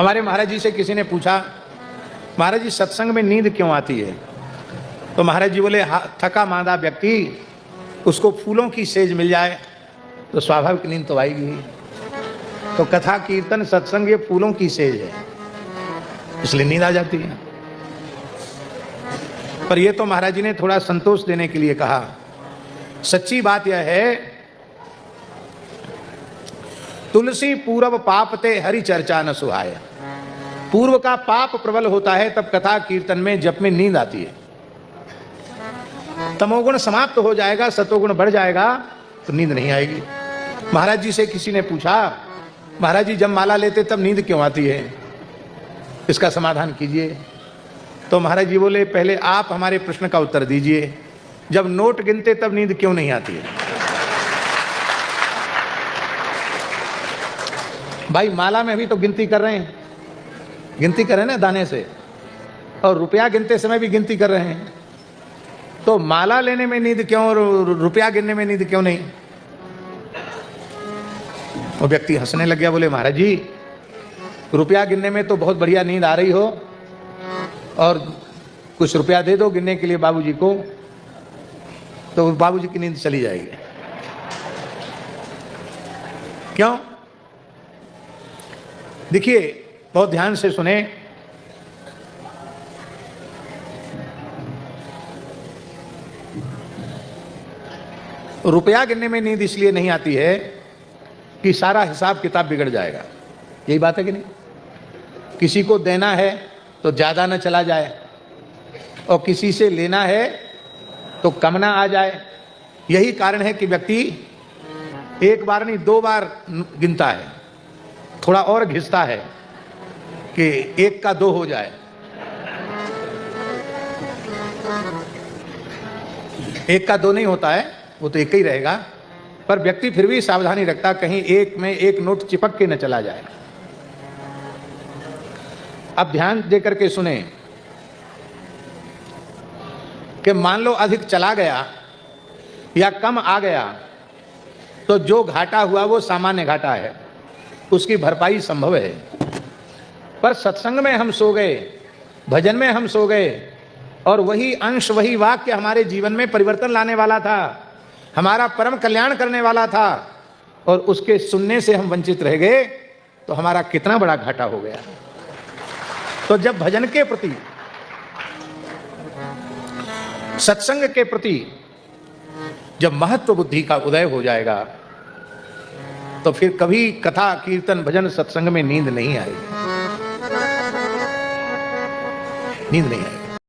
हमारे महाराज जी से किसी ने पूछा, महाराज जी सत्संग में नींद क्यों आती है? तो महाराज जी बोले, थका मांदा व्यक्ति उसको फूलों की सेज मिल जाए तो स्वाभाविक नींद तो आएगी। तो कथा कीर्तन सत्संग ये फूलों की सेज है, इसलिए नींद आ जाती है। पर ये तो महाराज जी ने थोड़ा संतोष देने के लिए कहा। सच्ची बात यह है, तुलसी पूर्व पापते हरि चर्चा न सुहाय। पूर्व का पाप प्रबल होता है तब कथा कीर्तन में जप में नींद आती है। तमोगुण समाप्त हो जाएगा, सतोगुण बढ़ जाएगा तो नींद नहीं आएगी। महाराज जी से किसी ने पूछा, महाराज जी जब माला लेते तब नींद क्यों आती है, इसका समाधान कीजिए। तो महाराज जी बोले, पहले आप हमारे प्रश्न का उत्तर दीजिए, जब नोट गिनते तब नींद क्यों नहीं आती है? भाई माला में भी तो गिनती कर रहे हैं, गिनती कर रहे हैं ना दाने से, और रुपया गिनते समय भी गिनती कर रहे हैं, तो माला लेने में नींद क्यों और रुपया गिनने में नींद क्यों नहीं? वो व्यक्ति हंसने लग गया, बोले महाराज जी रुपया गिनने में तो बहुत बढ़िया नींद आ रही हो, और कुछ रुपया दे दो गिनने के लिए बाबूजी को, तो बाबूजी की नींद चली जाएगी। क्यों? देखिए बहुत ध्यान से सुने। रुपया गिनने में नींद इसलिए नहीं आती है कि सारा हिसाब किताब बिगड़ जाएगा, यही बात है कि नहीं? किसी को देना है तो ज्यादा न चला जाए, और किसी से लेना है तो कम ना आ जाए। यही कारण है कि व्यक्ति एक बार नहीं 2 बार गिनता है, थोड़ा और घिसता है कि 1 का 2 हो जाए। 1 का 2 नहीं होता है, वो तो 1 ही रहेगा, पर व्यक्ति फिर भी सावधानी रखता, कहीं 1 में 1 नोट चिपक के न चला जाए। अब ध्यान देकर के सुने कि मान लो अधिक चला गया या कम आ गया, तो जो घाटा हुआ वो सामान्य घाटा है, उसकी भरपाई संभव है। पर सत्संग में हम सो गए, भजन में हम सो गए, और वही अंश वही वाक्य हमारे जीवन में परिवर्तन लाने वाला था, हमारा परम कल्याण करने वाला था, और उसके सुनने से हम वंचित रह गए, तो हमारा कितना बड़ा घाटा हो गया। तो जब भजन के प्रति, सत्संग के प्रति जब महत्व बुद्धि का उदय हो जाएगा, तो फिर कभी कथा कीर्तन भजन सत्संग में नींद नहीं आएगी, नींद नहीं आएगी।